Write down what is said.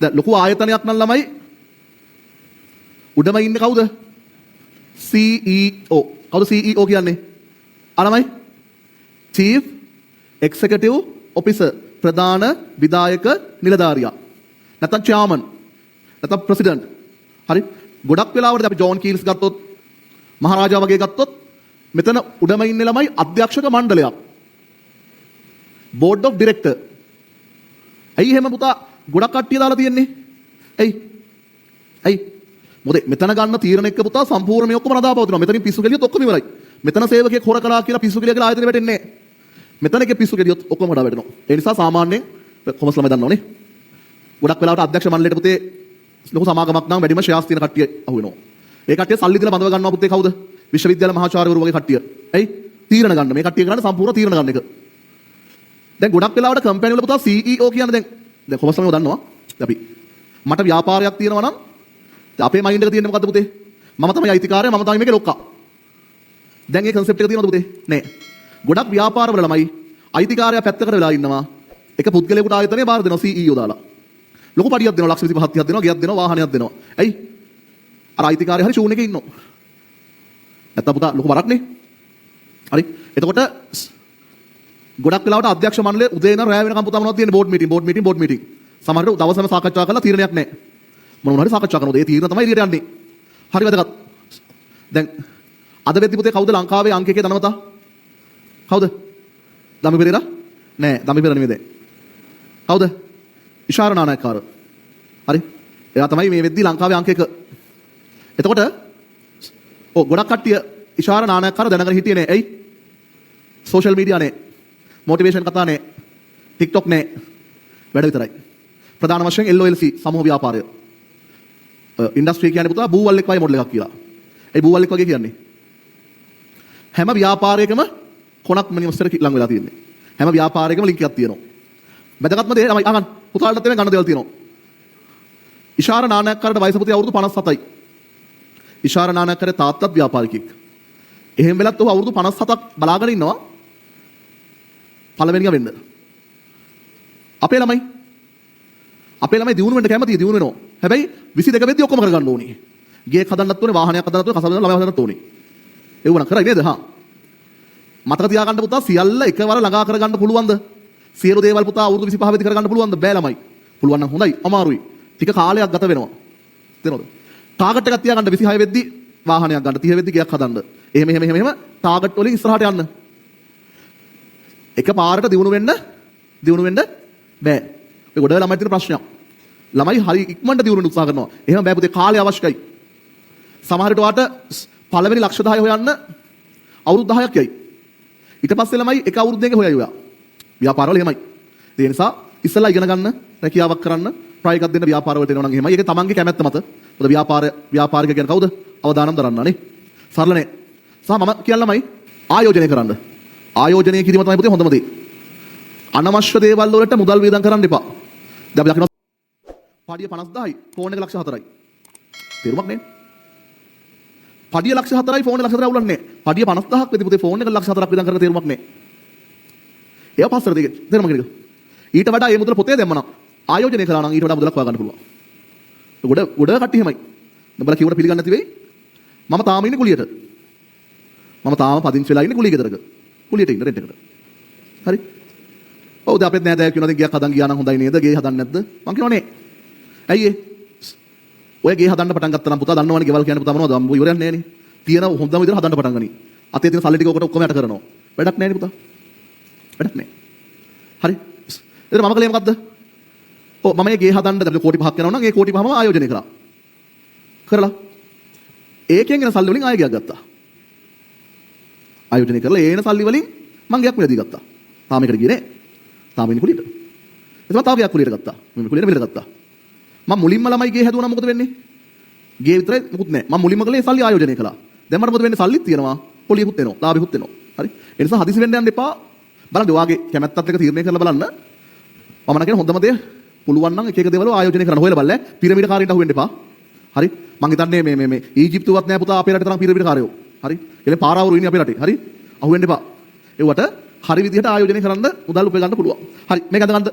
දැන් ලොකු ආයතනයක් නම් ළමයි උඩම ඉන්නේ කවුද? CEO. කවුද CEO කියන්නේ? ළමයි Chief Executive Officer ප්‍රධාන විධායක නිලධාරියා. නැත්නම් chairman. නැත්නම් president. හරි? ගොඩක් වෙලාවට අපි ජෝන් කීල්ස් ගත්තොත් මහරජා වගේ ගත්තොත් මෙතන උඩම ඉන්නේ ළමයි අධ්‍යක්ෂක මණ්ඩලයක්. Board of Director. ඇයි එහෙම පුතා ගොඩක් කට්ටිය දාලා තියෙන්නේ? ඇයි? මොකද මෙතන ගන්න තීරණ එක්ක පුතා සම්පූර්ණ මේ ඔක්කොම නදාපවතිනවා. මෙතනින් පිස්සු කෙලියොත් ඔක්කොම ඉවරයි. මෙතන සේවකයෙක් හොර කළා කියලා පිස්සු කෙලිය කියලා ආයතනෙ වැටෙන්නේ නැහැ. මෙතන එකේ පිස්සු කෙලියොත් ඔක්කොම වඩා වැටෙනවා. ඒ නිසා සාමාන්‍යයෙන් කොමස් ළමයි දන්නවනේ. ගොඩක් වෙලාවට අධ්‍යක්ෂ මණ්ඩලයට පුතේ ලොකු සමාගමක් නම් වැඩිම ෂෙයාර්ස් තියෙන කට්ටිය අහු වෙනවා. ඒ කට්ටිය සල්ලි දීලා බඳව ගන්නවා පුතේ කවුද? විශ්වවිද්‍යාල මහාචාර්යවරු වගේ කට්ටිය. ඇයි? තීරණ ගන්න. මේ කට්ටිය කරන්නේ සම්පූර්ණ තීරණ ගන්න එක. දැන් ගොඩක් වෙලාවට කම්පැනි වල පුතා CEO කියන්නේ දැන් කොමස් ළමයි දන්නවා. අපි මට ව්‍යාපාරයක් තියෙනවා නම් අපේ මයින්ඩ් එක තියෙන්නේ මොකද්ද පුතේ? මම තමයි අයිතිකාරයා, මම තමයි මේකේ ලොක්කා. දැන් මේ concept එක තියෙනවද පුතේ? නෑ. ගොඩක් ව්‍යාපාරවල ළමයි අයිතිකාරයා පැත්තකට වෙලා ඉන්නවා. එක පුද්ගලයෙකුට ආයතනය බාර දෙනවා CEO දාලා. ලොකු පඩියක් දෙනවා, ලක්ෂ 25ක් 30ක් දෙනවා, ගියක් දෙනවා, වාහනයක් දෙනවා. ඇයි? අර අයිතිකාරයා හරි ෂූන් එකේ ඉන්නවා. නැත්තම් පුතා ලොකු බරක්නේ. හරි. එතකොට ගොඩක් වෙලාවට අධ්‍යක්ෂ මණ්ඩලයේ උදේ ඉඳන් රැය වෙනකම් පුතා මොනවද තියෙන්නේ? Board meeting. සමහරවිට දවසම සාකච්ඡා කරලා තීරණයක් නැහැ. මොනවා හරි සාකච්ඡා කරනවා. ඒ තීරණ තමයි එළියට යන්නේ. හරි වැදගත්. දැන් අද වෙද්දි පුතේ කවුද ලංකාවේ අංක එකේ ධනවතා? කවුද? දමි පෙරේරා? නෑ, දමි පෙරේරා නෙමෙයි දැන්. කවුද? ඉෂාර නානායක්කාර. හරි. එයා තමයි මේ වෙද්දි ලංකාවේ අංක එක. එතකොට ගොඩක් කට්ටිය ඉෂාර නානායක්කාර දැනගෙන හිටියේ නෑ. ඇයි? සෝෂල් මීඩියා නෑ. මොටිවේෂන් කතා නෑ. TikTok නෑ. වැඩ විතරයි. ප්‍රධාන වශයෙන් LOLC සමූහ ව්‍යාපාරය. ඉන්ඩස්ට්‍රි කියන්නේ පුතා බූවල්ෙක් වගේ මොඩල් එකක් කියලා. ඒ බූවල්ෙක් වගේ කියන්නේ හැම ව්‍යාපාරයකම කොනක් මිනිස්සුන්ට ලඟ වෙලා තියෙන්නේ. හැම ව්‍යාපාරයකම ලින්ක් එකක් තියෙනවා. වැදගත්ම දේ තමයි අහගන්න. පුතාලටත් එමෙ ගන්න දේවල් තියෙනවා. ඉෂාර නානායක්කාරට වයස පුතේ අවුරුදු 57යි. ඉෂාර නානායක්කාරේ තාත්තත් ව්‍යාපාරිකයෙක්. එහෙම වෙලත් ඔහු අවුරුදු 57ක් බලාගෙන ඉන්නවා. පළවෙනිය වෙන්න. අපේ ළමයි දියුණු වෙන්න කැමතියි, දියුණු වෙනවා. හැබැයි 22 වෙද්දි ඔක්කොම කරගන්න ඕනේ. ගේක් හදන්නත් ඕනේ, වාහනයක් හදන්නත් ඕනේ, කසාද ළමයි හදන්නත් ඕනේ. ඒව නම් කරයි නේද? මතක තියාගන්න පුතා සියල්ල එකවර ළඟා කරගන්න පුළුවන්ද? සියලු දේවල් පුතා අවුරුදු 25 වෙද්දි කරගන්න පුළුවන්ද? බෑ ළමයි. පුළුවන් නම් හොඳයි, අමාරුයි. ටික කාලයක් ගත වෙනවා. තේරෙනවද? ටාගට් එකක් තියාගන්න 26 වෙද්දි වාහනයක් ගන්න, 30 වෙද්දි ගයක් හදන්න. එහෙම ටාගට් වලින් ඉස්සරහට යන්න. එක පාරට දියුණු වෙන්න බෑ. ඒ ගොඩ ළමයි තියෙන ප්‍රශ්නයක්. ළමයි හරි ඉක්මනට දියුණු වෙන්න උත්සාහ කරනවා. එහෙම බෑ පුතේ, කාලය අවශ්‍යයි. සමහර විට වාට පළවෙනි ලක්ෂ 10 හොයන්න අවුරුදු 10ක් යයි. ඊට පස්සේ ළමයි එක අවුරුද්දක හොයයි ඔයා. ව්‍යාපාරවල එහෙමයි. ඒ නිසා ඉස්සෙල්ලා ඉගෙන ගන්න, රැකියාවක් කරන්න, try එකක් දෙන්න ව්‍යාපාරවලට එනවා නම් එහෙමයි. ඒක තමන්ගේ කැමැත්ත මත. මොකද ව්‍යාපාරික කියන්නේ කවුද? අවදානම් දරන්නානේ. සරල නේ. සහ මම කියන්නමයි ආයෝජනය කරන්න. ආයෝජනය කිරීම තමයි පුතේ හොඳම දේ. අනවශ්‍ය දේවල් වලට මුදල් වියදම් කරන්න එපා. දැන් අපි දකිනවා පඩිය 50000යි, ෆෝන් එක ලක්ෂ 4යි. තේරුමක් නේ? පඩිය ලක්ෂ 4යි, ෆෝන් එක ලක්ෂ 4යි අවුලන්නේ. පඩිය 50000ක් වෙදි පුතේ ෆෝන් එක ලක්ෂ 4ක් වියදම් කරන තේරුමක් නේ. ඒව පස්සට දෙක තේරුමක් නේද? ඊට වඩා මේ මුදල පොතේ දැම්මනම් ආයෝජනය කළා නම් ඊට වඩා මුදලක් හොයා ගන්න පුළුවන්. ගොඩ කට්ටිය එහෙමයි. උඹලා කිව්වට පිළිගන්නේ නැති වෙයි. මම තාම ඉන්නේ කුලියට. මම තාම පදිංචි වෙලා ඉන්නේ කුලිය ගෙදරක. කුලියට ඉන්න රෙන්ට් එකට. හරි? ඔව් දැන් අපිත් නෑ දැන් කියනවා දැන් ගියක් හදන් ගියා නම් හොඳයි නේද? ගේ හදන්නේ නැද්ද? මං කියනවා නේ. ඇයි ඒ? ඔය ගේ හදන්න පටන් ගත්තා නම් පුතා දන්නවනේ ගෙවල් කියන්නේ පුතා මොනවද? අම්බු ඉවරයක් නෑනේ. තියෙන හොඳම විදිහට හදන්න පටන් ගනි. අතේ තියෙන සල්ලි ටික ඔකට ඔක්කොම යට කරනවා. වැඩක් නෑනේ පුතා. වැඩක් නෑ. හරි? එතන මම කලේ මොකද්ද? ඔව් මම මේ ගේ හදන්න දැන් කෝටි 5ක් යනවා නම් ඒ කෝටි 5ම ආයෝජනය කරලා ඒකෙන් එන සල්ලි වලින් ආයෙ ගයක් ගත්තා. ආයෝජනය කරලා ඒ එන සල්ලි වලින් මං ගයක් මිලදී ගත්තා. තාම එකට ගියේ නෑ. තාම ඉන්නේ කුලියට. එතකොට තාම ගයක් කුලියට ගත්තා. මම කුලියට මිල ගත්තා. මම මුලින්ම ළමයි ගේ හැදුවා නම් මොකද වෙන්නේ? ගේ විතරයි මොකුත් නෑ. මම මුලින්ම කළේ සල්ලි ආයෝජනය කළා. දැන් මට මොකද වෙන්නේ? සල්ලිත් තියෙනවා, පොලියකුත් එනවා, ලාභෙකුත් එනවා. හරි? ඒ නිසා හදිසි වෙන්න යන්න එපා. බලන්න ඔයාගේ කැමැත්තත් එක්ක තීරණය කරලා බලන්න. මම නම් කියන හොඳම දේ පුළුවන් නම් එක එක දේවල් ආයෝජනය කරන්න හොයලා බලන්න. පිරමීඩ කාර්යයට අහු වෙන්න එපා. හරි? මං හිතන්නේ මේ ඊජිප්තුවත් නෑ පුතා අපේ රටේ තරම් පිරමීඩ කාර්යෝ. හරි? එලේ පාරාවරු ඉන්නේ අපේ රටේ. හරි? අහු වෙන්න එපා. ඒවට හරි විදිහට ආයෝජනය කරන්න මුදල් උපය ගන්න පුළුවන්. හරි මේක අද ගන්න